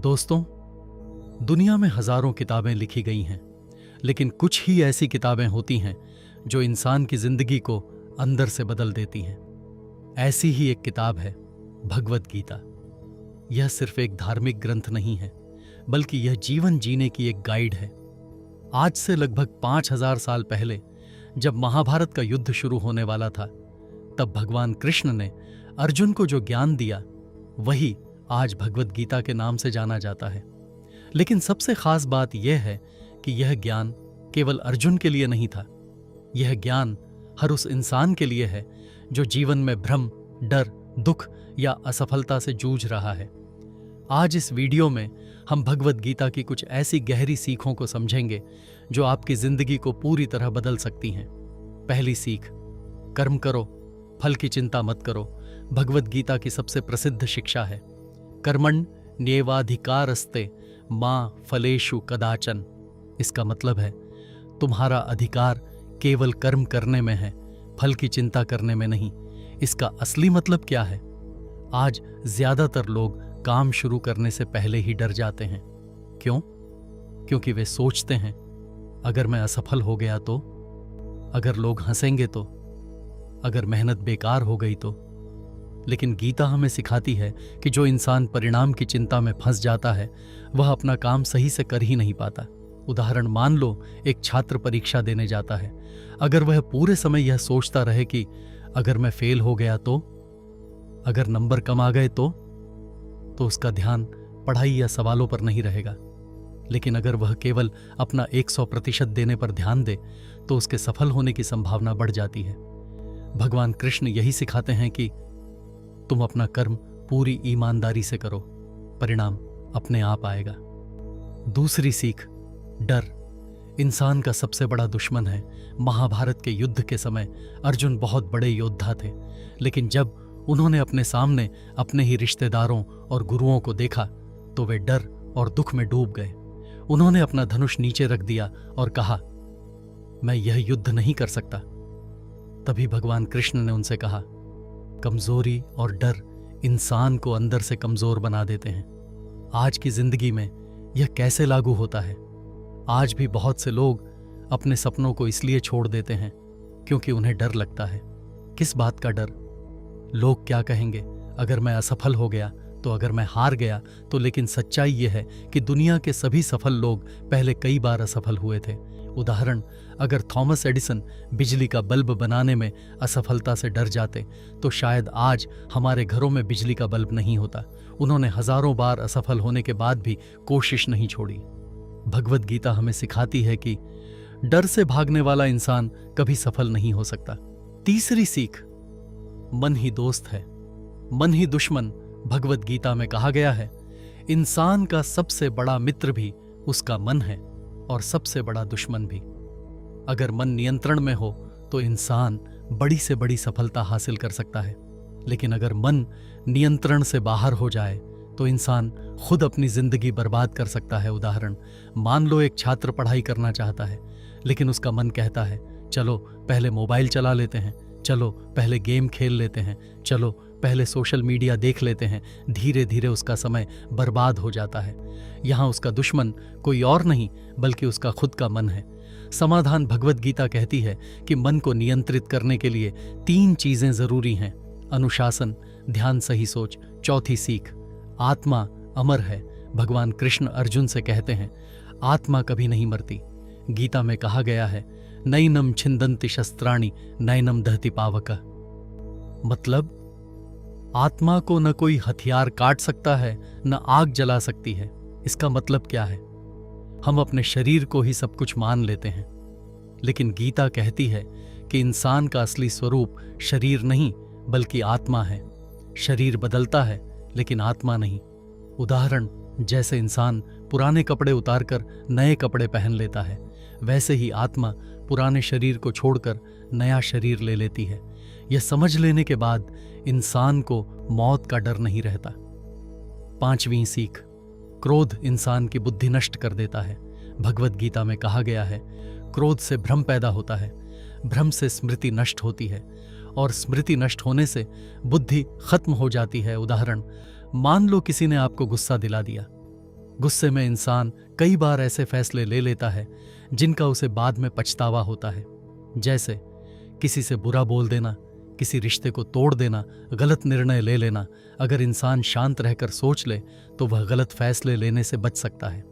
दोस्तों, दुनिया में हजारों किताबें लिखी गई हैं, लेकिन कुछ ही ऐसी किताबें होती हैं जो इंसान की जिंदगी को अंदर से बदल देती हैं। ऐसी ही एक किताब है भगवद गीता। यह सिर्फ एक धार्मिक ग्रंथ नहीं है, बल्कि यह जीवन जीने की एक गाइड है। आज से लगभग 5000 साल पहले जब महाभारत का युद्ध शुरू होने वाला था, तब भगवान कृष्ण ने अर्जुन को जो ज्ञान दिया, वही आज भगवद गीता के नाम से जाना जाता है। लेकिन सबसे खास बात यह है कि यह ज्ञान केवल अर्जुन के लिए नहीं था। यह ज्ञान हर उस इंसान के लिए है जो जीवन में भ्रम, डर, दुख या असफलता से जूझ रहा है। आज इस वीडियो में हम भगवद गीता की कुछ ऐसी गहरी सीखों को समझेंगे जो आपकी जिंदगी को पूरी तरह बदल सकती हैं। पहली सीख, कर्म करो, फल की चिंता मत करो, भगवद गीता की सबसे प्रसिद्ध शिक्षा है। कर्मण्य न्येवाधिकारस्ते मां फलेषु कदाचन। इसका मतलब है तुम्हारा अधिकार केवल कर्म करने में है, फल की चिंता करने में नहीं। इसका असली मतलब क्या है? आज ज्यादातर लोग काम शुरू करने से पहले ही डर जाते हैं। क्यों? क्योंकि वे सोचते हैं, अगर मैं असफल हो गया तो, अगर लोग हंसेंगे तो, अगर मेहनत बेकार हो गई तो। लेकिन गीता हमें सिखाती है कि जो इंसान परिणाम की चिंता में फंस जाता है, वह अपना काम सही से कर ही नहीं पाता। उदाहरण, मान लो एक छात्र परीक्षा देने जाता है। अगर वह पूरे समय यह सोचता रहे कि अगर मैं फेल हो गया तो, अगर नंबर कम आ गए तो उसका ध्यान पढ़ाई या सवालों पर नहीं रहेगा। लेकिन अगर वह केवल अपना 100% देने पर ध्यान दे, तो उसके सफल होने की संभावना बढ़ जाती है। भगवान कृष्ण यही सिखाते हैं कि तुम अपना कर्म पूरी ईमानदारी से करो, परिणाम अपने आप आएगा। दूसरी सीख, डर इंसान का सबसे बड़ा दुश्मन है। महाभारत के युद्ध के समय अर्जुन बहुत बड़े योद्धा थे, लेकिन जब उन्होंने अपने सामने अपने ही रिश्तेदारों और गुरुओं को देखा, तो वे डर और दुख में डूब गए। उन्होंने अपना धनुष नीचे रख दिया और कहा, मैं यह युद्ध नहीं कर सकता। तभी भगवान कृष्ण ने उनसे कहा, कमजोरी और डर इंसान को अंदर से कमजोर बना देते हैं। आज की जिंदगी में यह कैसे लागू होता है? आज भी बहुत से लोग अपने सपनों को इसलिए छोड़ देते हैं क्योंकि उन्हें डर लगता है। किस बात का डर? लोग क्या कहेंगे अगर मैं असफल हो गया तो, अगर मैं हार गया तो। लेकिन सच्चाई यह है कि दुनिया के सभी सफल लोग पहले कई बार असफल हुए थे। उदाहरण, अगर थॉमस एडिसन बिजली का बल्ब बनाने में असफलता से डर जाते, तो शायद आज हमारे घरों में बिजली का बल्ब नहीं होता। उन्होंने हजारों बार असफल होने के बाद भी कोशिश नहीं छोड़ी। भगवद गीता हमें सिखाती है कि डर से भागने वाला इंसान कभी सफल नहीं हो सकता। तीसरी सीख, मन ही दोस्त है, मन ही दुश्मन। भगवद गीता में कहा गया है, इंसान का सबसे बड़ा मित्र भी उसका मन है और सबसे बड़ा दुश्मन भी। अगर मन नियंत्रण में हो तो इंसान बड़ी से बड़ी सफलता हासिल कर सकता है, लेकिन अगर मन नियंत्रण से बाहर हो जाए तो इंसान खुद अपनी जिंदगी बर्बाद कर सकता है। उदाहरण, मान लो एक छात्र पढ़ाई करना चाहता है, लेकिन उसका मन कहता है, चलो पहले मोबाइल चला लेते हैं, चलो पहले गेम खेल लेते हैं, चलो पहले सोशल मीडिया देख लेते हैं। धीरे धीरे उसका समय बर्बाद हो जाता है। यहाँ उसका दुश्मन कोई और नहीं बल्कि उसका खुद का मन है। समाधान, भगवद गीता कहती है कि मन को नियंत्रित करने के लिए 3 चीजें जरूरी हैं: अनुशासन, ध्यान, सही सोच। चौथी सीख, आत्मा अमर है। भगवान कृष्ण अर्जुन से कहते हैं, आत्मा कभी नहीं मरती। गीता में कहा गया है, नैनम छिंदन्ति शस्त्राणि नैनम दहति पावकः। मतलब आत्मा को न कोई हथियार काट सकता है, न आग जला सकती है। इसका मतलब क्या है? हम अपने शरीर को ही सब कुछ मान लेते हैं, लेकिन गीता कहती है कि इंसान का असली स्वरूप शरीर नहीं बल्कि आत्मा है। शरीर बदलता है लेकिन आत्मा नहीं। उदाहरण, जैसे इंसान पुराने कपड़े उतारकर नए कपड़े पहन लेता है, वैसे ही आत्मा पुराने शरीर को छोड़कर नया शरीर ले लेती है। यह समझ लेने के बाद इंसान को मौत का डर नहीं रहता। 5वीं सीख, क्रोध इंसान की बुद्धि नष्ट कर देता है। भगवद गीता में कहा गया है, क्रोध से भ्रम पैदा होता है, भ्रम से स्मृति नष्ट होती है और स्मृति नष्ट होने से बुद्धि खत्म हो जाती है। उदाहरण, मान लो किसी ने आपको गुस्सा दिला दिया, गुस्से में इंसान कई बार ऐसे फैसले ले लेता है जिनका उसे बाद में पछतावा होता है, जैसे किसी से बुरा बोल देना, किसी रिश्ते को तोड़ देना, गलत निर्णय ले लेना। अगर इंसान शांत रहकर सोच ले तो वह गलत फैसले लेने से बच सकता है।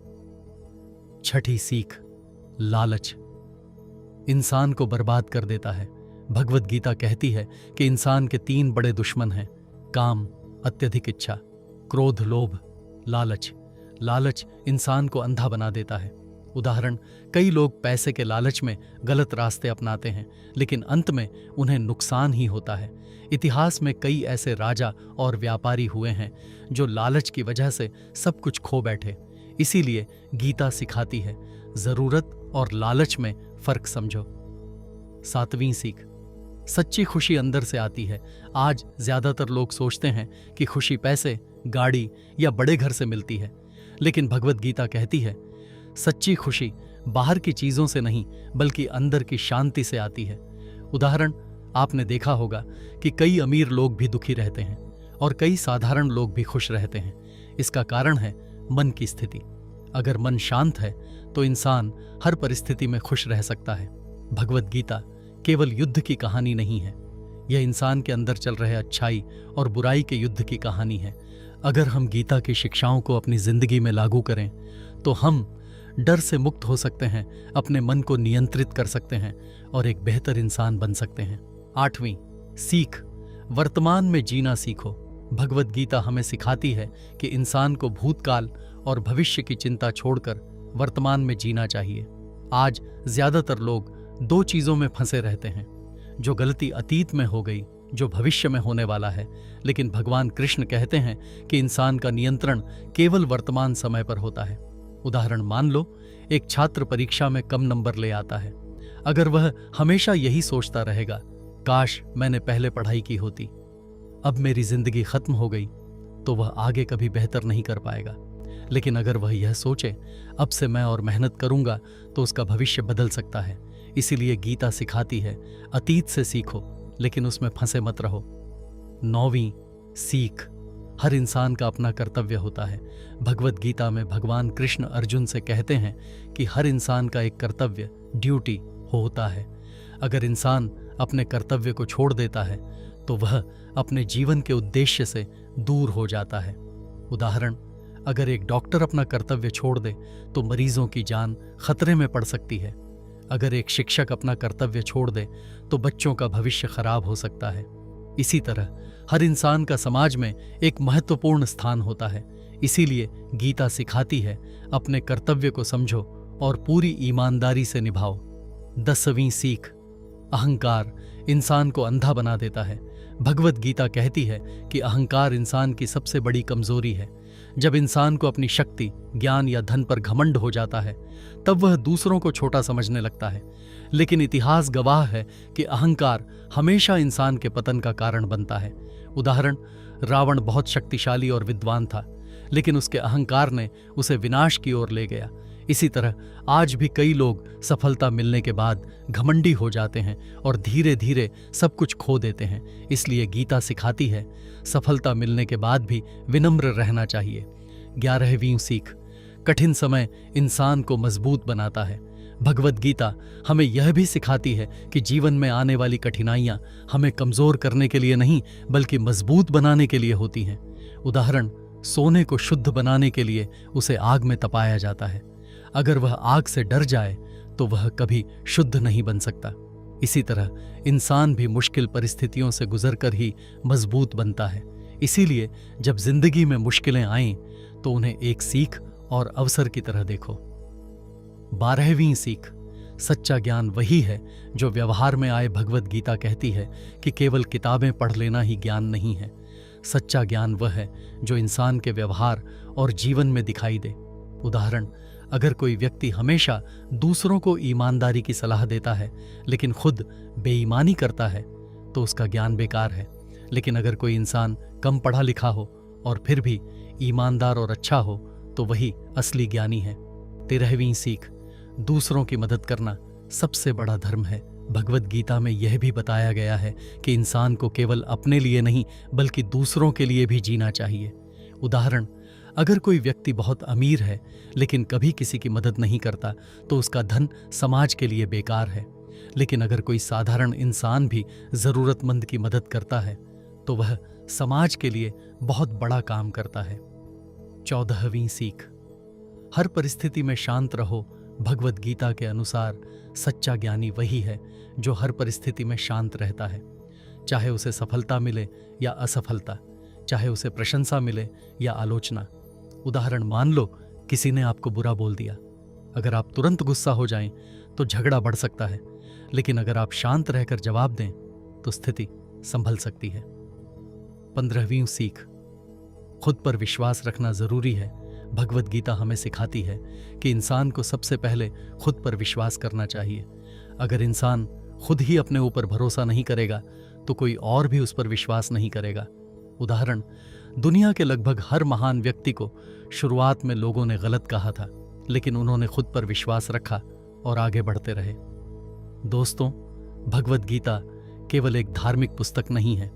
छठी सीख, लालच इंसान को बर्बाद कर देता है। भगवत गीता कहती है कि इंसान के 3 बड़े दुश्मन हैं, काम, अत्यधिक इच्छा, क्रोध, लोभ। लालच इंसान को अंधा बना देता है। उदाहरण, कई लोग पैसे के लालच में गलत रास्ते अपनाते हैं, लेकिन अंत में उन्हें नुकसान ही होता है। इतिहास में कई ऐसे राजा और व्यापारी हुए हैं जो लालच की वजह से सब कुछ खो बैठे। इसीलिए गीता सिखाती है, जरूरत और लालच में फर्क समझो। 7वीं सीख, सच्ची खुशी अंदर से आती है। आज ज्यादातर लोग सोचते हैं कि खुशी पैसे, गाड़ी या बड़े घर से मिलती है, लेकिन भगवत गीता कहती है सच्ची खुशी बाहर की चीजों से नहीं बल्कि अंदर की शांति से आती है। उदाहरण, आपने देखा होगा कि कई अमीर लोग भी दुखी रहते हैं और कई साधारण लोग भी खुश रहते हैं। इसका कारण है मन की स्थिति। अगर मन शांत है तो इंसान हर परिस्थिति में खुश रह सकता है। भगवत गीता केवल युद्ध की कहानी नहीं है, यह इंसान के अंदर चल रहे अच्छाई और बुराई के युद्ध की कहानी है। अगर हम गीता की शिक्षाओं को अपनी जिंदगी में लागू करें तो हम डर से मुक्त हो सकते हैं, अपने मन को नियंत्रित कर सकते हैं और एक बेहतर इंसान बन सकते हैं। 8वीं सीख, वर्तमान में जीना सीखो। भगवत गीता हमें सिखाती है कि इंसान को भूतकाल और भविष्य की चिंता छोड़कर वर्तमान में जीना चाहिए। आज ज्यादातर लोग 2 चीजों में फंसे रहते हैं, जो गलती अतीत में हो गई, जो भविष्य में होने वाला है। लेकिन भगवान कृष्ण कहते हैं कि इंसान का नियंत्रण केवल वर्तमान समय पर होता है। उदाहरण, मान लो एक छात्र परीक्षा में कम नंबर ले आता है। अगर वह हमेशा यही सोचता रहेगा, काश मैंने पहले पढ़ाई की होती, अब मेरी जिंदगी खत्म हो गई, तो वह आगे कभी बेहतर नहीं कर पाएगा। लेकिन अगर वह यह सोचे, अब से मैं और मेहनत करूंगा, तो उसका भविष्य बदल सकता है। इसीलिए गीता सिखाती है, अतीत से सीखो लेकिन उसमें फंसे मत रहो। 9वीं सीख, हर इंसान का अपना कर्तव्य होता है। भगवत गीता में भगवान कृष्ण अर्जुन से कहते हैं कि हर इंसान का एक कर्तव्य, ड्यूटी होता है। अगर इंसान अपने कर्तव्य को छोड़ देता है तो वह अपने जीवन के उद्देश्य से दूर हो जाता है। उदाहरण, अगर एक डॉक्टर अपना कर्तव्य छोड़ दे तो मरीजों की जान खतरे में पड़ सकती है। अगर एक शिक्षक अपना कर्तव्य छोड़ दे तो बच्चों का भविष्य खराब हो सकता है। इसी तरह हर इंसान का समाज में एक महत्वपूर्ण स्थान होता है। इसीलिए गीता सिखाती है, अपने कर्तव्य को समझो और पूरी ईमानदारी से निभाओ। 10वीं सीख, अहंकार इंसान को अंधा बना देता है। भगवत गीता कहती है कि अहंकार इंसान की सबसे बड़ी कमजोरी है। जब इंसान को अपनी शक्ति, ज्ञान या धन पर घमंड हो जाता है, तब वह दूसरों को छोटा समझने लगता है। लेकिन इतिहास गवाह है कि अहंकार हमेशा इंसान के पतन का कारण बनता है। उदाहरण, रावण बहुत शक्तिशाली और विद्वान था, लेकिन उसके अहंकार ने उसे विनाश की ओर ले गया। इसी तरह आज भी कई लोग सफलता मिलने के बाद घमंडी हो जाते हैं और धीरे धीरे सब कुछ खो देते हैं। इसलिए गीता सिखाती है, सफलता मिलने के बाद भी विनम्र रहना चाहिए। 11वीं सीख, कठिन समय इंसान को मजबूत बनाता है। भगवत गीता हमें यह भी सिखाती है कि जीवन में आने वाली कठिनाइयां हमें कमजोर करने के लिए नहीं बल्कि मजबूत बनाने के लिए होती हैं। उदाहरण, सोने को शुद्ध बनाने के लिए उसे आग में तपाया जाता है। अगर वह आग से डर जाए तो वह कभी शुद्ध नहीं बन सकता। इसी तरह इंसान भी मुश्किल परिस्थितियों से गुजरकर ही मजबूत बनता है। इसीलिए जब जिंदगी में मुश्किलें आएं तो उन्हें एक सीख और अवसर की तरह देखो। 12वीं सीख, सच्चा ज्ञान वही है जो व्यवहार में आए। भगवत गीता कहती है कि केवल किताबें पढ़ लेना ही ज्ञान नहीं है। सच्चा ज्ञान वह है जो इंसान के व्यवहार और जीवन में दिखाई दे। उदाहरण, अगर कोई व्यक्ति हमेशा दूसरों को ईमानदारी की सलाह देता है लेकिन खुद बेईमानी करता है तो उसका ज्ञान बेकार है। लेकिन अगर कोई इंसान कम पढ़ा लिखा हो और फिर भी ईमानदार और अच्छा हो तो वही असली ज्ञानी है। 13वीं सीख, दूसरों की मदद करना सबसे बड़ा धर्म है। भगवत गीता में यह भी बताया गया है कि इंसान को केवल अपने लिए नहीं बल्कि दूसरों के लिए भी जीना चाहिए। उदाहरण, अगर कोई व्यक्ति बहुत अमीर है लेकिन कभी किसी की मदद नहीं करता तो उसका धन समाज के लिए बेकार है। लेकिन अगर कोई साधारण इंसान भी जरूरतमंद की मदद करता है तो वह समाज के लिए बहुत बड़ा काम करता है। 14वीं सीख, हर परिस्थिति में शांत रहो। भगवद गीता के अनुसार सच्चा ज्ञानी वही है जो हर परिस्थिति में शांत रहता है, चाहे उसे सफलता मिले या असफलता, चाहे उसे प्रशंसा मिले या आलोचना। उदाहरण, मान लो किसी ने आपको बुरा बोल दिया। अगर आप तुरंत गुस्सा हो जाएं तो झगड़ा बढ़ सकता है, लेकिन अगर आप शांत रहकर जवाब दें तो स्थिति संभल सकती है। 15वीं सीख, खुद पर विश्वास रखना जरूरी है। भगवद गीता हमें सिखाती है कि इंसान को सबसे पहले खुद पर विश्वास करना चाहिए। अगर इंसान खुद ही अपने ऊपर भरोसा नहीं करेगा तो कोई और भी उस पर विश्वास नहीं करेगा। उदाहरण, दुनिया के लगभग हर महान व्यक्ति को शुरुआत में लोगों ने गलत कहा था, लेकिन उन्होंने खुद पर विश्वास रखा और आगे बढ़ते रहे। दोस्तों, भगवद गीता केवल एक धार्मिक पुस्तक नहीं है,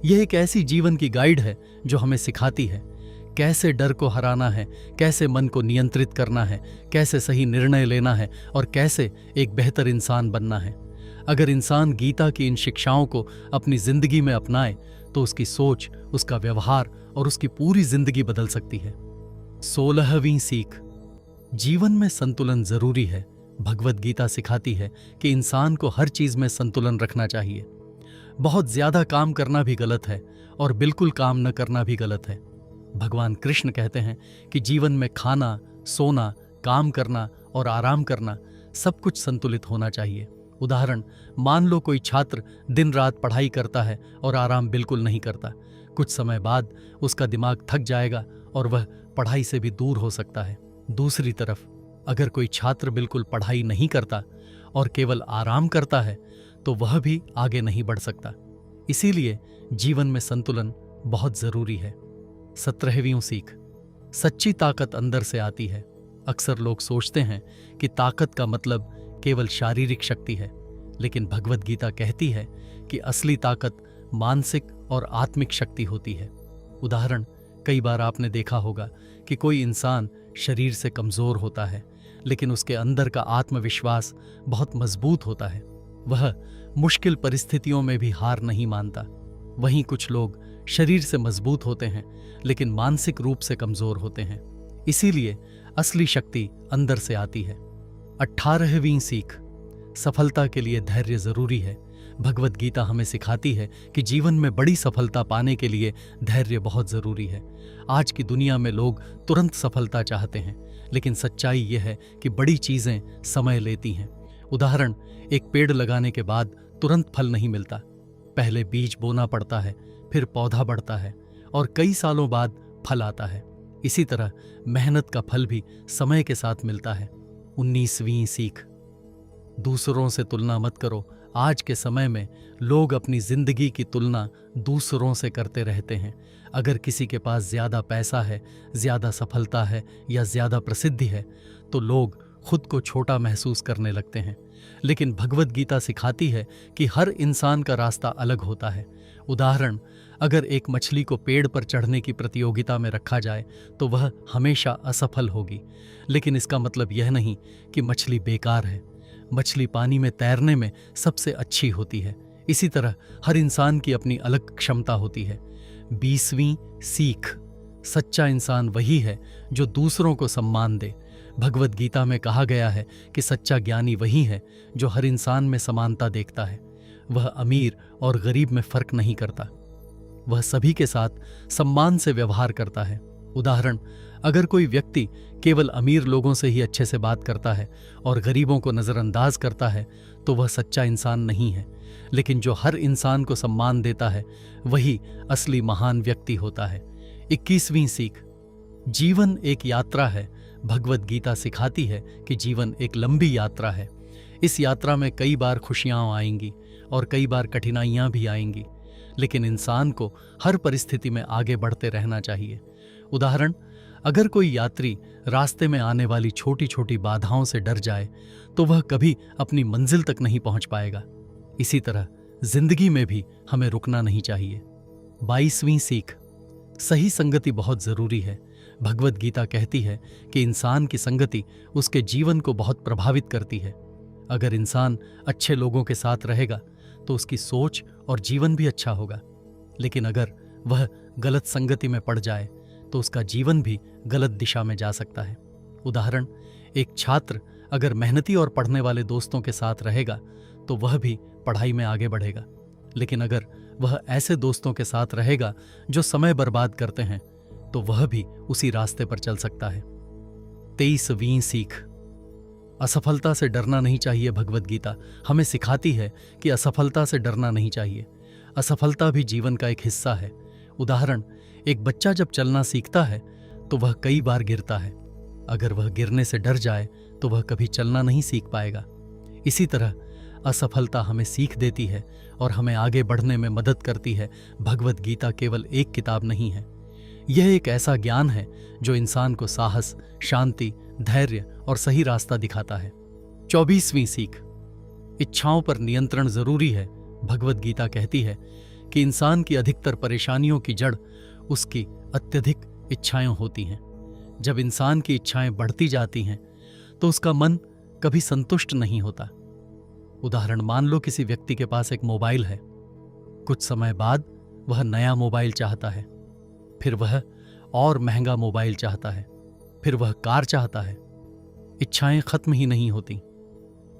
यह एक ऐसी जीवन की गाइड है जो हमें सिखाती है कैसे डर को हराना है, कैसे मन को नियंत्रित करना है, कैसे सही निर्णय लेना है और कैसे एक बेहतर इंसान बनना है। अगर इंसान गीता की इन शिक्षाओं को अपनी जिंदगी में अपनाए तो उसकी सोच, उसका व्यवहार और उसकी पूरी जिंदगी बदल सकती है। 16वीं सीख, जीवन में संतुलन जरूरी है। भगवद गीता सिखाती है कि इंसान को हर चीज में संतुलन रखना चाहिए। बहुत ज्यादा काम करना भी गलत है और बिल्कुल काम न करना भी गलत है। भगवान कृष्ण कहते हैं कि जीवन में खाना, सोना, काम करना और आराम करना सब कुछ संतुलित होना चाहिए। उदाहरण, मान लो कोई छात्र दिन रात पढ़ाई करता है और आराम बिल्कुल नहीं करता। कुछ समय बाद उसका दिमाग थक जाएगा और वह पढ़ाई से भी दूर हो सकता है। दूसरी तरफ, अगर कोई छात्र बिल्कुल पढ़ाई नहीं करता और केवल आराम करता है तो वह भी आगे नहीं बढ़ सकता। इसीलिए जीवन में संतुलन बहुत जरूरी है। 17वीं सीख, सच्ची ताकत अंदर से आती है। अक्सर लोग सोचते हैं कि ताकत का मतलब केवल शारीरिक शक्ति है, लेकिन भगवद गीता कहती है कि असली ताकत मानसिक और आत्मिक शक्ति होती है। उदाहरण, कई बार आपने देखा होगा कि कोई इंसान शरीर से कमजोर होता है लेकिन उसके अंदर का आत्मविश्वास बहुत मजबूत होता है। वह मुश्किल परिस्थितियों में भी हार नहीं मानता। वहीं कुछ लोग शरीर से मजबूत होते हैं लेकिन मानसिक रूप से कमजोर होते हैं। इसीलिए असली शक्ति अंदर से आती है। 18वीं सीख, सफलता के लिए धैर्य जरूरी है। भगवद गीता हमें सिखाती है कि जीवन में बड़ी सफलता पाने के लिए धैर्य बहुत जरूरी है। आज की दुनिया में लोग तुरंत सफलता चाहते हैं, लेकिन सच्चाई यह है कि बड़ी चीजें समय लेती हैं। उदाहरण, एक पेड़ लगाने के बाद तुरंत फल नहीं मिलता। पहले बीज बोना पड़ता है, फिर पौधा बढ़ता है और कई सालों बाद फल आता है। इसी तरह मेहनत का फल भी समय के साथ मिलता है। 19वीं सीख, दूसरों से तुलना मत करो। आज के समय में लोग अपनी जिंदगी की तुलना दूसरों से करते रहते हैं। अगर किसी के पास ज्यादा पैसा है, ज्यादा सफलता है या ज्यादा प्रसिद्धि है तो लोग खुद को छोटा महसूस करने लगते हैं। लेकिन भगवद गीता सिखाती है कि हर इंसान का रास्ता अलग होता है। उदाहरण, अगर एक मछली को पेड़ पर चढ़ने की प्रतियोगिता में रखा जाए तो वह हमेशा असफल होगी, लेकिन इसका मतलब यह नहीं कि मछली बेकार है। मछली पानी में तैरने में सबसे अच्छी होती है। इसी तरह हर इंसान की अपनी अलग क्षमता होती है। 20वीं सीख, सच्चा इंसान वही है जो दूसरों को सम्मान दे। भगवद गीता में कहा गया है कि सच्चा ज्ञानी वही है जो हर इंसान में समानता देखता है। वह अमीर और गरीब में फर्क नहीं करता। वह सभी के साथ सम्मान से व्यवहार करता है। उदाहरण, अगर कोई व्यक्ति केवल अमीर लोगों से ही अच्छे से बात करता है और गरीबों को नजरअंदाज करता है तो वह सच्चा इंसान नहीं है। लेकिन जो हर इंसान को सम्मान देता है वही असली महान व्यक्ति होता है। 21वीं सीख, जीवन एक यात्रा है। भगवद गीता सिखाती है कि जीवन एक लंबी यात्रा है। इस यात्रा में कई बार खुशियां आएंगी और कई बार कठिनाइयां भी आएंगी, लेकिन इंसान को हर परिस्थिति में आगे बढ़ते रहना चाहिए। उदाहरण, अगर कोई यात्री रास्ते में आने वाली छोटी छोटी बाधाओं से डर जाए तो वह कभी अपनी मंजिल तक नहीं पहुंच पाएगा। इसी तरह जिंदगी में भी हमें रुकना नहीं चाहिए। 22वीं सीख, सही संगति बहुत जरूरी है। भगवद गीता कहती है कि इंसान की संगति उसके जीवन को बहुत प्रभावित करती है। अगर इंसान अच्छे लोगों के साथ रहेगा तो उसकी सोच और जीवन भी अच्छा होगा, लेकिन अगर वह गलत संगति में पड़ जाए तो उसका जीवन भी गलत दिशा में जा सकता है। उदाहरण, एक छात्र अगर मेहनती और पढ़ने वाले दोस्तों के साथ रहेगा तो वह भी पढ़ाई में आगे बढ़ेगा, लेकिन अगर वह ऐसे दोस्तों के साथ रहेगा जो समय बर्बाद करते हैं तो वह भी उसी रास्ते पर चल सकता है। 23वीं सीख, असफलता से डरना नहीं चाहिए। भगवद गीता हमें सिखाती है कि असफलता से डरना नहीं चाहिए। असफलता भी जीवन का एक हिस्सा है। उदाहरण, एक बच्चा जब चलना सीखता है तो वह कई बार गिरता है। अगर वह गिरने से डर जाए तो वह कभी चलना नहीं सीख पाएगा। इसी तरह असफलता हमें सीख देती है और हमें आगे बढ़ने में मदद करती है। भगवद गीता केवल एक किताब नहीं है, यह एक ऐसा ज्ञान है जो इंसान को साहस, शांति, धैर्य और सही रास्ता दिखाता है। 24वीं सीख, इच्छाओं पर नियंत्रण जरूरी है। भगवद गीता कहती है कि इंसान की अधिकतर परेशानियों की जड़ उसकी अत्यधिक इच्छाएं होती हैं। जब इंसान की इच्छाएं बढ़ती जाती हैं तो उसका मन कभी संतुष्ट नहीं होता। उदाहरण, मान लो किसी व्यक्ति के पास एक मोबाइल है। कुछ समय बाद वह नया मोबाइल चाहता है, फिर वह और महंगा मोबाइल चाहता है, फिर वह कार चाहता है। इच्छाएं खत्म ही नहीं होती।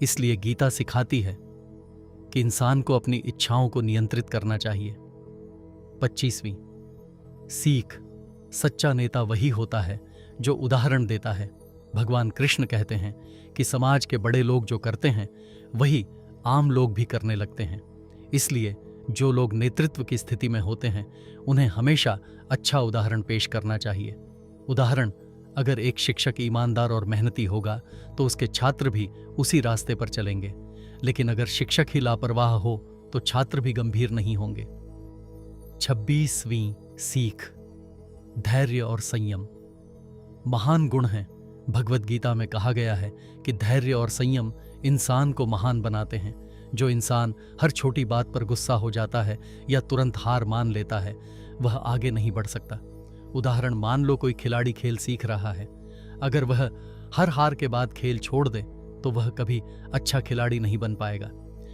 इसलिए गीता सिखाती है कि इंसान को अपनी इच्छाओं को नियंत्रित करना चाहिए। 25वीं सीख, सच्चा नेता वही होता है जो उदाहरण देता है। भगवान कृष्ण कहते हैं कि समाज के बड़े लोग जो करते हैं वही आम लोग भी करने लगते हैं। इसलिए जो लोग नेतृत्व की स्थिति में होते हैं उन्हें हमेशा अच्छा उदाहरण पेश करना चाहिए। उदाहरण, अगर एक शिक्षक ईमानदार और मेहनती होगा तो उसके छात्र भी उसी रास्ते पर चलेंगे, लेकिन अगर शिक्षक ही लापरवाह हो तो छात्र भी गंभीर नहीं होंगे। 26वीं सीख, धैर्य और संयम महान गुण हैं। भगवद गीता में कहा गया है कि धैर्य और संयम इंसान को महान बनाते हैं। जो इंसान हर छोटी बात पर गुस्सा हो जाता है या तुरंत हार मान लेता है वह आगे नहीं बढ़ सकता। उदाहरण, मान लो कोई खिलाड़ी खेल सीख रहा है। अगर वह हर हार के बाद खेल छोड़ दे तो वह कभी अच्छा खिलाड़ी नहीं बन पाएगा,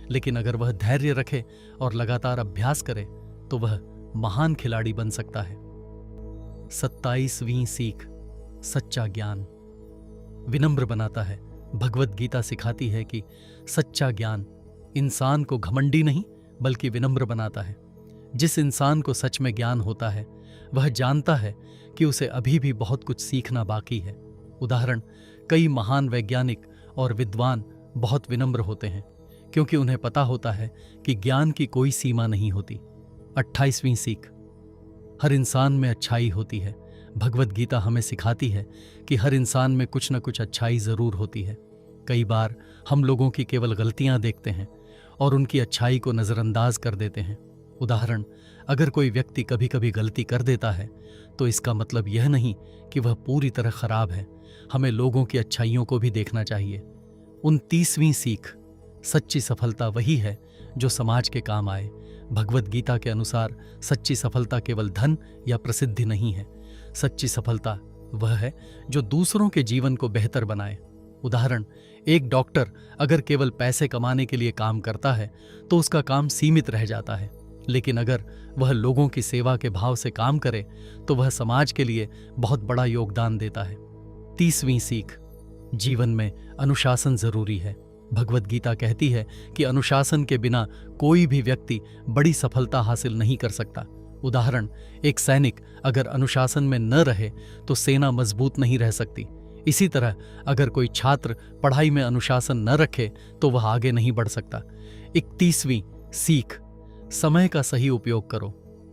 लेकिन अगर वह धैर्य रखे और लगातार अभ्यास करे तो वह महान खिलाड़ी बन सकता है। 27वीं सीख, सच्चा ज्ञान विनम्र बनाता है। भगवद गीता सिखाती है कि सच्चा ज्ञान इंसान को घमंडी नहीं बल्कि विनम्र बनाता है। जिस इंसान को सच में ज्ञान होता है वह जानता है कि उसे अभी भी बहुत कुछ सीखना बाकी है। उदाहरण, कई महान वैज्ञानिक और विद्वान बहुत विनम्र होते हैं क्योंकि उन्हें पता होता है कि ज्ञान की कोई सीमा नहीं होती। 28वीं सीख, हर इंसान में अच्छाई होती है। भगवद गीता हमें सिखाती है कि हर इंसान में कुछ न कुछ अच्छाई जरूर होती है। कई बार हम लोगों की केवल गलतियां देखते हैं और उनकी अच्छाई को नजरअंदाज कर देते हैं। उदाहरण, अगर कोई व्यक्ति कभी कभी गलती कर देता है तो इसका मतलब यह नहीं कि वह पूरी तरह खराब है। हमें लोगों की अच्छाइयों को भी देखना चाहिए। 29वीं सीख, सच्ची सफलता वही है जो समाज के काम आए। भगवद गीता के अनुसार सच्ची सफलता केवल धन या प्रसिद्धि नहीं है। सच्ची सफलता वह है जो दूसरों के जीवन को बेहतर बनाए। उदाहरण, एक डॉक्टर अगर केवल पैसे कमाने के लिए काम करता है तो उसका काम सीमित रह जाता है, लेकिन अगर वह लोगों की सेवा के भाव से काम करे तो वह समाज के लिए बहुत बड़ा योगदान देता है। 30वीं सीख, जीवन में अनुशासन जरूरी है। भगवद गीता कहती है कि अनुशासन के बिना कोई भी व्यक्ति बड़ी सफलता हासिल नहीं कर सकता। उदाहरण, एक सैनिक अगर अनुशासन में न रहे तो सेना मजबूत नहीं रह सकती। इसी तरह अगर कोई छात्र पढ़ाई में अनुशासन न रखे तो वह आगे नहीं बढ़ सकता। 31वीं सीख, समय का सही उपयोग करो।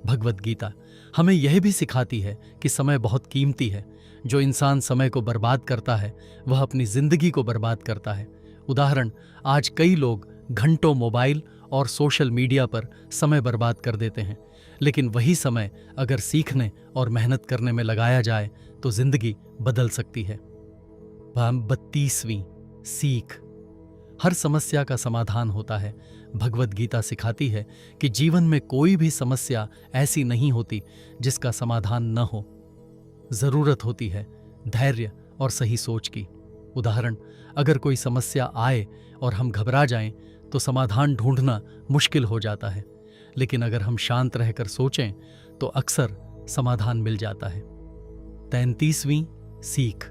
भगवद गीता हमें यह भी सिखाती है कि समय बहुत कीमती है। जो इंसान समय को बर्बाद करता है वह अपनी जिंदगी को बर्बाद करता है। उदाहरण, आज कई लोग घंटों मोबाइल और सोशल मीडिया पर समय बर्बाद कर देते हैं, लेकिन वही समय अगर सीखने और मेहनत करने में लगाया जाए तो जिंदगी बदल सकती है। 32वीं सीख, हर समस्या का समाधान होता है। भगवद गीता सिखाती है कि जीवन में कोई भी समस्या ऐसी नहीं होती जिसका समाधान न हो। जरूरत होती है धैर्य और सही सोच की। उदाहरण, अगर कोई समस्या आए और हम घबरा जाएं तो समाधान ढूंढना मुश्किल हो जाता है, लेकिन अगर हम शांत रहकर सोचें तो अक्सर समाधान मिल जाता है। 33वीं सीख,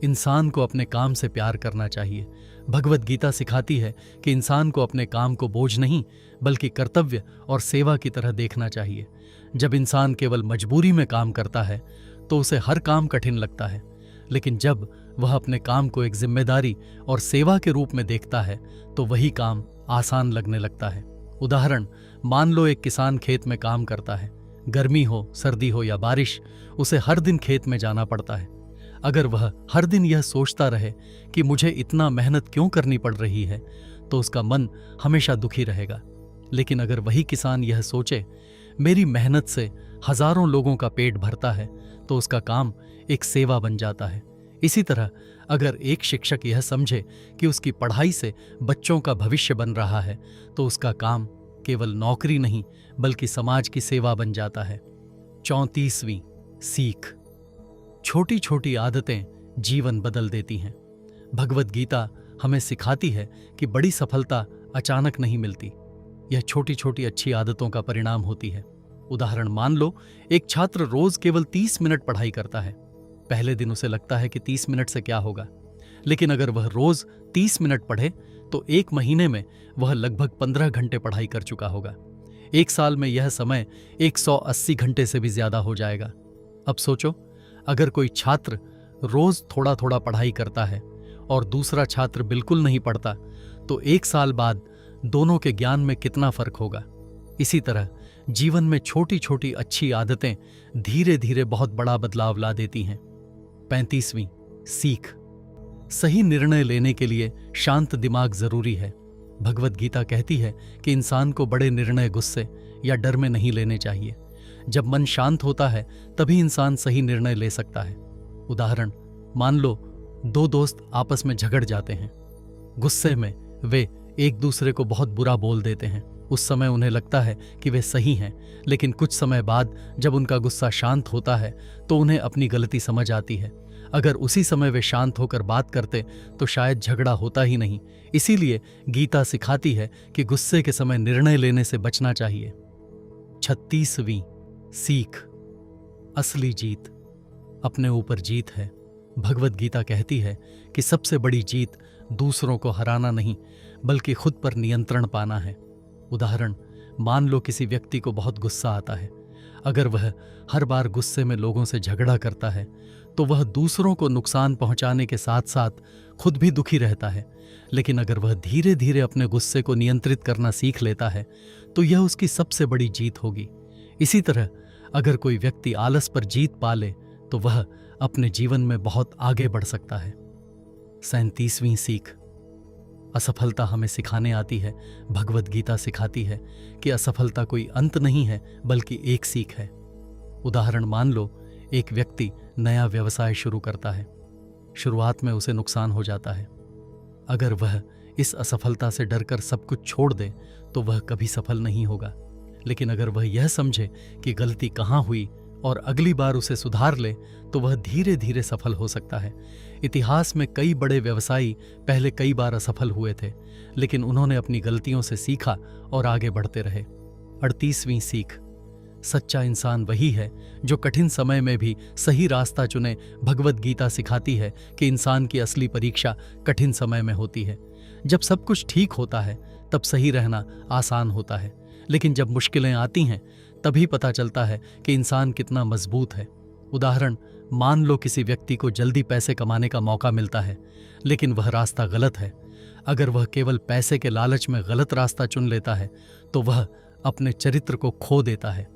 इंसान को अपने काम से प्यार करना चाहिए। भगवत गीता सिखाती है कि इंसान को अपने काम को बोझ नहीं बल्कि कर्तव्य और सेवा की तरह देखना चाहिए। जब इंसान केवल मजबूरी में काम करता है तो उसे हर काम कठिन लगता है, लेकिन जब वह अपने काम को एक जिम्मेदारी और सेवा के रूप में देखता है तो वही काम आसान लगने लगता है। उदाहरण, मान लो एक किसान खेत में काम करता है। गर्मी हो, सर्दी हो या बारिश, उसे हर दिन खेत में जाना पड़ता है। अगर वह हर दिन यह सोचता रहे कि मुझे इतना मेहनत क्यों करनी पड़ रही है, तो उसका मन हमेशा दुखी रहेगा। लेकिन अगर वही किसान यह सोचे, मेरी मेहनत से हजारों लोगों का पेट भरता है, तो उसका काम एक सेवा बन जाता है। इसी तरह अगर एक शिक्षक यह समझे कि उसकी पढ़ाई से बच्चों का भविष्य बन रहा है, तो उसका काम केवल नौकरी नहीं बल्कि समाज की सेवा बन जाता है। 34वीं सीख, छोटी छोटी आदतें जीवन बदल देती हैं। भगवत गीता हमें सिखाती है कि बड़ी सफलता अचानक नहीं मिलती, यह छोटी छोटी अच्छी आदतों का परिणाम होती है। उदाहरण, मान लो एक छात्र रोज केवल 30 मिनट पढ़ाई करता है। पहले दिन उसे लगता है कि 30 मिनट से क्या होगा, लेकिन अगर वह रोज 30 मिनट पढ़े तो एक महीने में वह लगभग 15 घंटे पढ़ाई कर चुका होगा। एक साल में यह समय 180 घंटे से भी ज्यादा हो जाएगा। अब सोचो, अगर कोई छात्र रोज थोड़ा थोड़ा पढ़ाई करता है और दूसरा छात्र बिल्कुल नहीं पढ़ता, तो एक साल बाद दोनों के ज्ञान में कितना फर्क होगा। इसी तरह जीवन में छोटी छोटी अच्छी आदतें धीरे धीरे बहुत बड़ा बदलाव ला देती हैं। 35वीं सीख, सही निर्णय लेने के लिए शांत दिमाग जरूरी है। भगवत गीता कहती है कि इंसान को बड़े निर्णय गुस्से या डर में नहीं लेने चाहिए। जब मन शांत होता है तभी इंसान सही निर्णय ले सकता है। उदाहरण, मान लो दो दोस्त आपस में झगड़ जाते हैं। गुस्से में वे एक दूसरे को बहुत बुरा बोल देते हैं। उस समय उन्हें लगता है कि वे सही हैं, लेकिन कुछ समय बाद जब उनका गुस्सा शांत होता है तो उन्हें अपनी गलती समझ आती है। अगर उसी समय वे शांत होकर बात करते तो शायद झगड़ा होता ही नहीं। इसीलिए गीता सिखाती है कि गुस्से के समय निर्णय लेने से बचना चाहिए। 36वीं सीख, असली जीत अपने ऊपर जीत है। भगवत गीता कहती है कि सबसे बड़ी जीत दूसरों को हराना नहीं बल्कि खुद पर नियंत्रण पाना है। उदाहरण, मान लो किसी व्यक्ति को बहुत गुस्सा आता है। अगर वह हर बार गुस्से में लोगों से झगड़ा करता है तो वह दूसरों को नुकसान पहुंचाने के साथ साथ खुद भी दुखी रहता है। लेकिन अगर वह धीरे धीरे अपने गुस्से को नियंत्रित करना सीख लेता है तो यह उसकी सबसे बड़ी जीत होगी। इसी तरह अगर कोई व्यक्ति आलस पर जीत पा ले तो वह अपने जीवन में बहुत आगे बढ़ सकता है। 37वीं सीख, असफलता हमें सिखाने आती है। भगवत गीता सिखाती है कि असफलता कोई अंत नहीं है बल्कि एक सीख है। उदाहरण, मान लो एक व्यक्ति नया व्यवसाय शुरू करता है। शुरुआत में उसे नुकसान हो जाता है। अगर वह इस असफलता से डरकर सब कुछ छोड़ दे तो वह कभी सफल नहीं होगा। लेकिन अगर वह यह समझे कि गलती कहाँ हुई और अगली बार उसे सुधार ले तो वह धीरे धीरे सफल हो सकता है। इतिहास में कई बड़े व्यवसायी पहले कई बार असफल हुए थे, लेकिन उन्होंने अपनी गलतियों से सीखा और आगे बढ़ते रहे। 38वीं सीख, सच्चा इंसान वही है जो कठिन समय में भी सही रास्ता चुने। भगवत गीता सिखाती है कि इंसान की असली परीक्षा कठिन समय में होती है। जब सब कुछ ठीक होता है तब सही रहना आसान होता है, लेकिन जब मुश्किलें आती हैं तभी पता चलता है कि इंसान कितना मजबूत है। उदाहरण, मान लो किसी व्यक्ति को जल्दी पैसे कमाने का मौका मिलता है, लेकिन वह रास्ता गलत है। अगर वह केवल पैसे के लालच में गलत रास्ता चुन लेता है तो वह अपने चरित्र को खो देता है।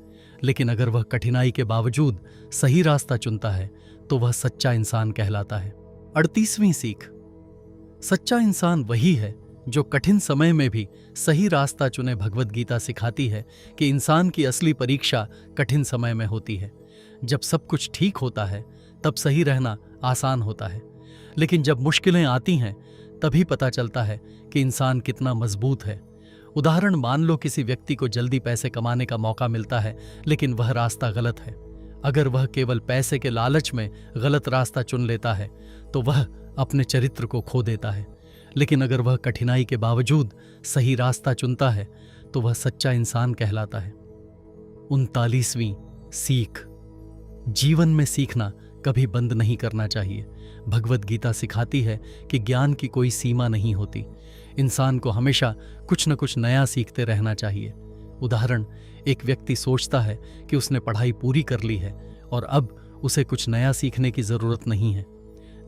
लेकिन अगर वह कठिनाई के बावजूद सही रास्ता चुनता है तो वह सच्चा इंसान कहलाता है। 38वीं सीख, सच्चा इंसान वही है जो कठिन समय में भी सही रास्ता चुने। भगवत गीता सिखाती है कि इंसान की असली परीक्षा कठिन समय में होती है। जब सब कुछ ठीक होता है तब सही रहना आसान होता है, लेकिन जब मुश्किलें आती हैं तभी पता चलता है कि इंसान कितना मजबूत है। उदाहरण, मान लो किसी व्यक्ति को जल्दी पैसे कमाने का मौका मिलता है, लेकिन वह रास्ता गलत है। अगर वह केवल पैसे के लालच में गलत रास्ता चुन लेता है तो वह अपने चरित्र को खो देता है, लेकिन अगर वह कठिनाई के बावजूद सही रास्ता चुनता है तो वह सच्चा इंसान कहलाता है। 39वीं सीख। जीवन में सीखना कभी बंद नहीं करना चाहिए। भगवद गीता सिखाती है कि ज्ञान की कोई सीमा नहीं होती। इंसान को हमेशा कुछ न कुछ नया सीखते रहना चाहिए। उदाहरण, एक व्यक्ति सोचता है कि उसने पढ़ाई पूरी कर ली है और अब उसे कुछ नया सीखने की जरूरत नहीं है।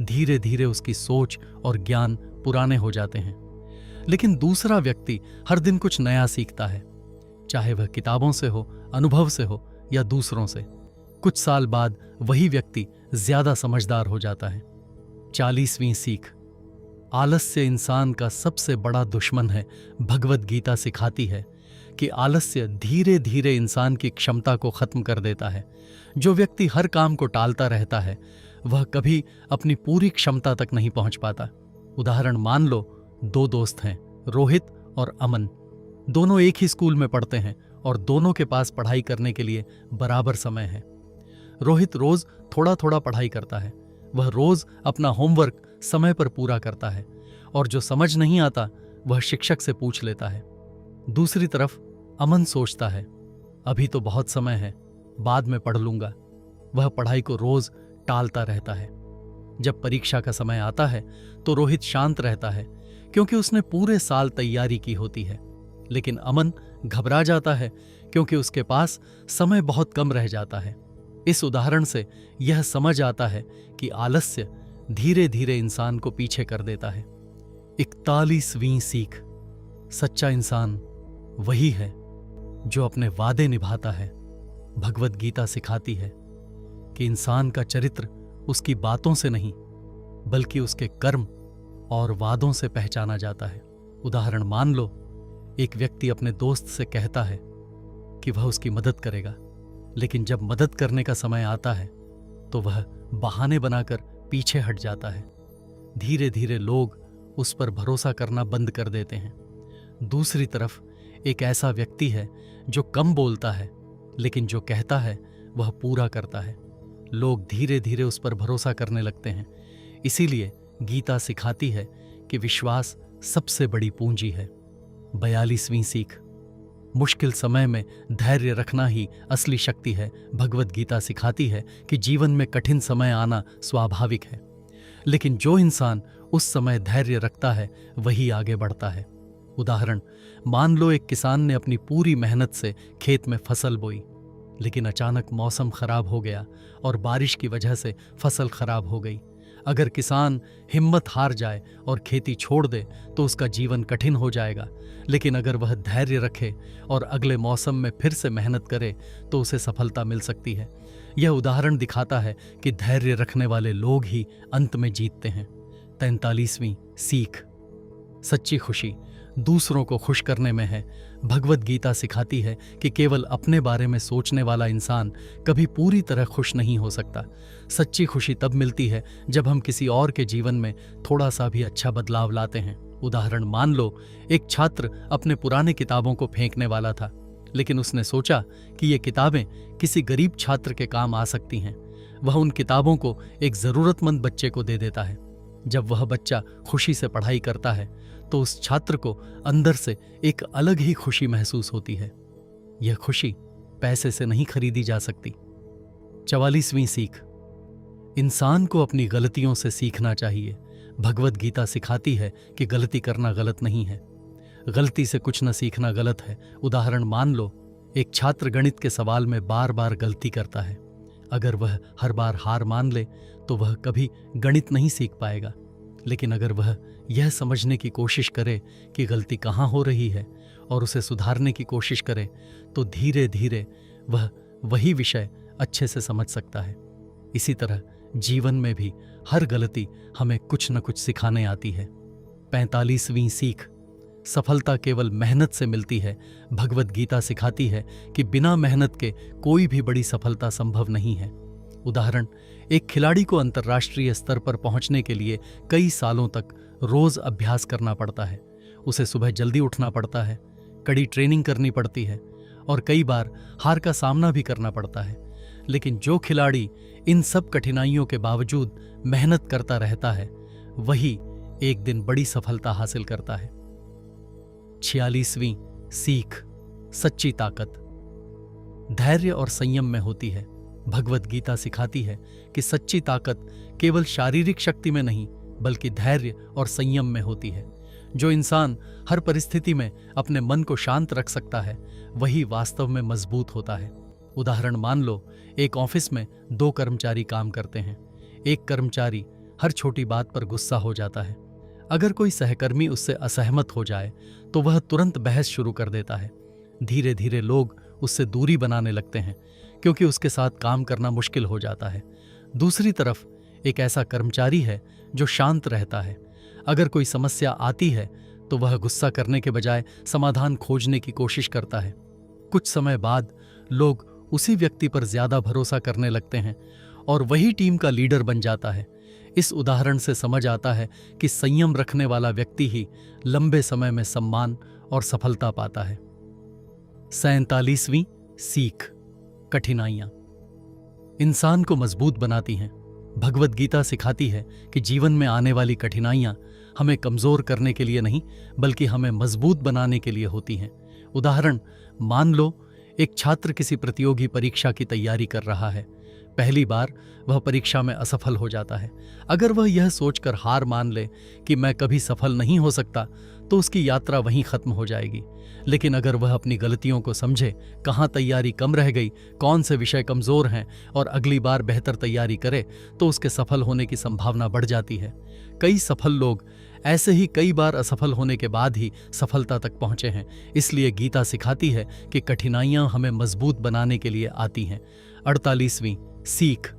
धीरे धीरे उसकी सोच और ज्ञान पुराने हो जाते हैं। लेकिन दूसरा व्यक्ति हर दिन कुछ नया सीखता है, चाहे वह किताबों से हो, अनुभव से हो या दूसरों से। कुछ साल बाद वही व्यक्ति ज्यादा समझदार हो जाता है। 40वीं सीख। आलस्य इंसान का सबसे बड़ा दुश्मन है। भगवद गीता सिखाती है कि आलस्य धीरे धीरे इंसान की क्षमता को खत्म कर देता है। जो व्यक्ति हर काम को टालता रहता है वह कभी अपनी पूरी क्षमता तक नहीं पहुंच पाता। उदाहरण, मान लो 2 दोस्त हैं, रोहित और अमन। दोनों एक ही स्कूल में पढ़ते हैं और दोनों के पास पढ़ाई करने के लिए बराबर समय है। रोहित रोज थोड़ा थोड़ा पढ़ाई करता है। वह रोज अपना होमवर्क समय पर पूरा करता है और जो समझ नहीं आता वह शिक्षक से पूछ लेता है। दूसरी तरफ अमन सोचता है, अभी तो बहुत समय है, बाद में पढ़ लूंगा। वह पढ़ाई को रोज टालता रहता है। जब परीक्षा का समय आता है तो रोहित शांत रहता है क्योंकि उसने पूरे साल तैयारी की होती है, लेकिन अमन घबरा जाता है क्योंकि उसके पास समय बहुत कम रह जाता है। इस उदाहरण से यह समझ आता है कि आलस्य धीरे धीरे इंसान को पीछे कर देता है। 41वीं सीख। सच्चा इंसान वही है जो अपने वादे निभाता है। भगवद गीता सिखाती है कि इंसान का चरित्र उसकी बातों से नहीं बल्कि उसके कर्म और वादों से पहचाना जाता है। उदाहरण, मान लो एक व्यक्ति अपने दोस्त से कहता है कि वह उसकी मदद करेगा, लेकिन जब मदद करने का समय आता है तो वह बहाने बनाकर पीछे हट जाता है। धीरे धीरे लोग उस पर भरोसा करना बंद कर देते हैं। दूसरी तरफ एक ऐसा व्यक्ति है जो कम बोलता है लेकिन जो कहता है वह पूरा करता है। लोग धीरे धीरे उस पर भरोसा करने लगते हैं। इसीलिए गीता सिखाती है कि विश्वास सबसे बड़ी पूंजी है। 42वीं सीख। मुश्किल समय में धैर्य रखना ही असली शक्ति है। भगवद गीता सिखाती है कि जीवन में कठिन समय आना स्वाभाविक है, लेकिन जो इंसान उस समय धैर्य रखता है वही आगे बढ़ता है। उदाहरण, मान लो एक किसान ने अपनी पूरी मेहनत से खेत में फसल बोई, लेकिन अचानक मौसम खराब हो गया और बारिश की वजह से फसल खराब हो गई। अगर किसान हिम्मत हार जाए और खेती छोड़ दे तो उसका जीवन कठिन हो जाएगा, लेकिन अगर वह धैर्य रखे और अगले मौसम में फिर से मेहनत करे तो उसे सफलता मिल सकती है। यह उदाहरण दिखाता है कि धैर्य रखने वाले लोग ही अंत में जीतते हैं। 43वीं सीख। सच्ची खुशी दूसरों को खुश करने में है। भगवद गीता सिखाती है कि केवल अपने बारे में सोचने वाला इंसान कभी पूरी तरह खुश नहीं हो सकता। सच्ची खुशी तब मिलती है जब हम किसी और के जीवन में थोड़ा सा भी अच्छा बदलाव लाते हैं। उदाहरण, मान लो एक छात्र अपने पुराने किताबों को फेंकने वाला था, लेकिन उसने सोचा कि ये किताबें किसी गरीब छात्र के काम आ सकती हैं। वह उन किताबों को एक जरूरतमंद बच्चे को दे देता है। जब वह बच्चा खुशी से पढ़ाई करता है तो उस छात्र को अंदर से एक अलग ही खुशी महसूस होती है। यह खुशी पैसे से नहीं खरीदी जा सकती। 44वीं सीख। इंसान को अपनी गलतियों से सीखना चाहिए। भगवद गीता सिखाती है कि गलती करना गलत नहीं है, गलती से कुछ न सीखना गलत है। उदाहरण, मान लो एक छात्र गणित के सवाल में बार बार गलती करता है। अगर वह हर बार हार मान ले तो वह कभी गणित नहीं सीख पाएगा, लेकिन अगर वह यह समझने की कोशिश करे कि गलती कहाँ हो रही है और उसे सुधारने की कोशिश करे तो धीरे धीरे वह वही विषय अच्छे से समझ सकता है। इसी तरह जीवन में भी हर गलती हमें कुछ न कुछ सिखाने आती है। 45वीं सीख। सफलता केवल मेहनत से मिलती है। भगवद गीता सिखाती है कि बिना मेहनत के कोई भी बड़ी सफलता संभव नहीं है। उदाहरण, एक खिलाड़ी को अंतर्राष्ट्रीय स्तर पर पहुंचने के लिए कई सालों तक रोज अभ्यास करना पड़ता है। उसे सुबह जल्दी उठना पड़ता है, कड़ी ट्रेनिंग करनी पड़ती है और कई बार हार का सामना भी करना पड़ता है। लेकिन जो खिलाड़ी इन सब कठिनाइयों के बावजूद मेहनत करता रहता है वही एक दिन बड़ी सफलता हासिल करता है। 46वीं सीख, सच्ची ताकत धैर्य और संयम में होती है। भगवत गीता सिखाती है कि सच्ची ताकत केवल शारीरिक शक्ति में नहीं बल्कि धैर्य और संयम में होती है। जो इंसान हर परिस्थिति में अपने मन को शांत रख सकता है वही वास्तव में मजबूत होता है। उदाहरण मान लो, एक ऑफिस में 2 कर्मचारी काम करते हैं। एक कर्मचारी हर छोटी बात पर गुस्सा हो जाता है। अगर कोई सहकर्मी उससे असहमत हो जाए तो वह तुरंत बहस शुरू कर देता है। धीरे धीरे लोग उससे दूरी बनाने लगते हैं क्योंकि उसके साथ काम करना मुश्किल हो जाता है। दूसरी तरफ एक ऐसा कर्मचारी है जो शांत रहता है। अगर कोई समस्या आती है तो वह गुस्सा करने के बजाय समाधान खोजने की कोशिश करता है। कुछ समय बाद लोग उसी व्यक्ति पर ज्यादा भरोसा करने लगते हैं और वही टीम का लीडर बन जाता है। इस उदाहरण से समझ आता है कि संयम रखने वाला व्यक्ति ही लंबे समय में सम्मान और सफलता पाता है। 47वीं सीख, कठिनाइयां इंसान को मजबूत बनाती हैं। भगवत गीता सिखाती है कि जीवन में आने वाली कठिनाइयां हमें कमजोर करने के लिए नहीं बल्कि हमें मजबूत बनाने के लिए होती हैं। उदाहरण मान लो, एक छात्र किसी प्रतियोगी परीक्षा की तैयारी कर रहा है। पहली बार वह परीक्षा में असफल हो जाता है। अगर वह यह सोचकर हार मान ले कि मैं कभी सफल नहीं हो सकता तो उसकी यात्रा वहीं खत्म हो जाएगी। लेकिन अगर वह अपनी गलतियों को समझे, कहाँ तैयारी कम रह गई, कौन से विषय कमजोर हैं और अगली बार बेहतर तैयारी करे तो उसके सफल होने की संभावना बढ़ जाती है। कई सफल लोग ऐसे ही कई बार असफल होने के बाद ही सफलता तक पहुंचे हैं। इसलिए गीता सिखाती है कि कठिनाइयां हमें मजबूत बनाने के लिए आती हैं। 48वीं सीख,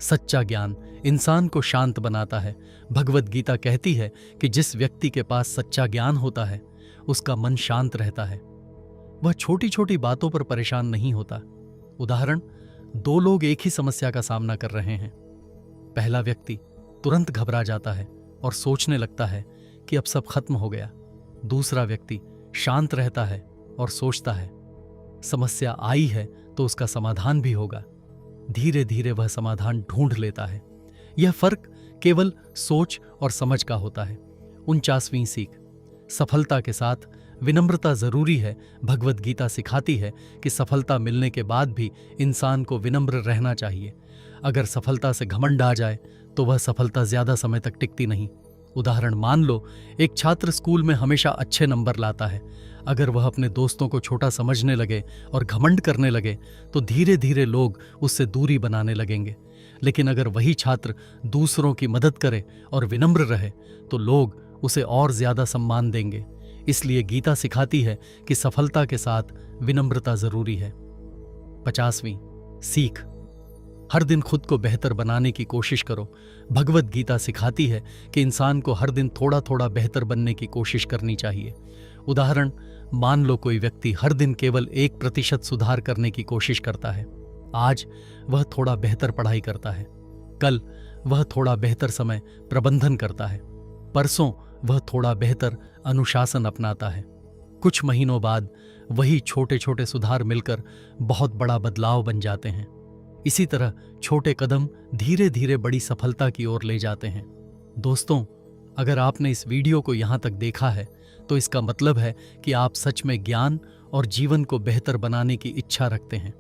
सच्चा ज्ञान इंसान को शांत बनाता है। भगवत गीता कहती है कि जिस व्यक्ति के पास सच्चा ज्ञान होता है उसका मन शांत रहता है। वह छोटी छोटी बातों पर परेशान नहीं होता। उदाहरण, 2 लोग एक ही समस्या का सामना कर रहे हैं। पहला व्यक्ति तुरंत घबरा जाता है और सोचने लगता है कि अब सब खत्म हो गया। दूसरा व्यक्ति शांत रहता है और सोचता है समस्या आई है तो उसका समाधान भी होगा। धीरे धीरे वह समाधान ढूंढ लेता है। यह फर्क केवल सोच और समझ का होता है। 49वीं सीख, सफलता के साथ विनम्रता जरूरी है। भगवत गीता सिखाती है कि सफलता मिलने के बाद भी इंसान को विनम्र रहना चाहिए। अगर सफलता से घमंड आ जाए तो वह सफलता ज्यादा समय तक टिकती नहीं। उदाहरण मान लो, एक छात्र स्कूल में हमेशा अच्छे नंबर लाता है। अगर वह अपने दोस्तों को छोटा समझने लगे और घमंड करने लगे तो धीरे धीरे लोग उससे दूरी बनाने लगेंगे। लेकिन अगर वही छात्र दूसरों की मदद करे और विनम्र रहे तो लोग उसे और ज्यादा सम्मान देंगे। इसलिए गीता सिखाती है कि सफलता के साथ विनम्रता जरूरी है। 50वीं सीख, हर दिन खुद को बेहतर बनाने की कोशिश करो। भगवत गीता सिखाती है कि इंसान को हर दिन थोड़ा थोड़ा बेहतर बनने की कोशिश करनी चाहिए। उदाहरण मान लो, कोई व्यक्ति हर दिन केवल 1% सुधार करने की कोशिश करता है। आज वह थोड़ा बेहतर पढ़ाई करता है, कल वह थोड़ा बेहतर समय प्रबंधन करता है, परसों वह थोड़ा बेहतर अनुशासन अपनाता है। कुछ महीनों बाद वही छोटे छोटे सुधार मिलकर बहुत बड़ा बदलाव बन जाते हैं। इसी तरह छोटे कदम धीरे धीरे बड़ी सफलता की ओर ले जाते हैं। दोस्तों, अगर आपने इस वीडियो को यहाँ तक देखा है तो इसका मतलब है कि आप सच में ज्ञान और जीवन को बेहतर बनाने की इच्छा रखते हैं।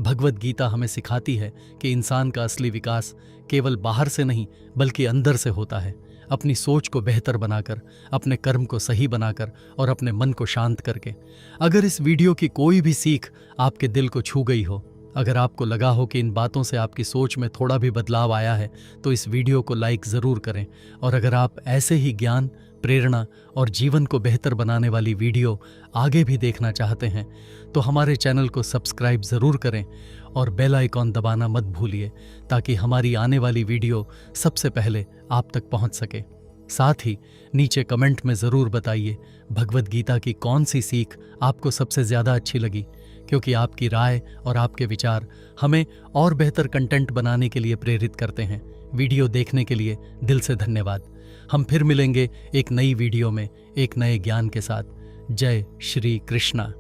भगवत गीता हमें सिखाती है कि इंसान का असली विकास केवल बाहर से नहीं बल्कि अंदर से होता है। अपनी सोच को बेहतर बनाकर, अपने कर्म को सही बनाकर और अपने मन को शांत करके। अगर इस वीडियो की कोई भी सीख आपके दिल को छू गई हो, अगर आपको लगा हो कि इन बातों से आपकी सोच में थोड़ा भी बदलाव आया है तो इस वीडियो को लाइक ज़रूर करें। और अगर आप ऐसे ही ज्ञान, प्रेरणा और जीवन को बेहतर बनाने वाली वीडियो आगे भी देखना चाहते हैं तो हमारे चैनल को सब्सक्राइब ज़रूर करें और बेल आइकॉन दबाना मत भूलिए ताकि हमारी आने वाली वीडियो सबसे पहले आप तक पहुंच सके। साथ ही नीचे कमेंट में ज़रूर बताइए भगवत गीता की कौन सी सीख आपको सबसे ज़्यादा अच्छी लगी, क्योंकि आपकी राय और आपके विचार हमें और बेहतर कंटेंट बनाने के लिए प्रेरित करते हैं। वीडियो देखने के लिए दिल से धन्यवाद। हम फिर मिलेंगे एक नई वीडियो में एक नए ज्ञान के साथ। जय श्री कृष्णा।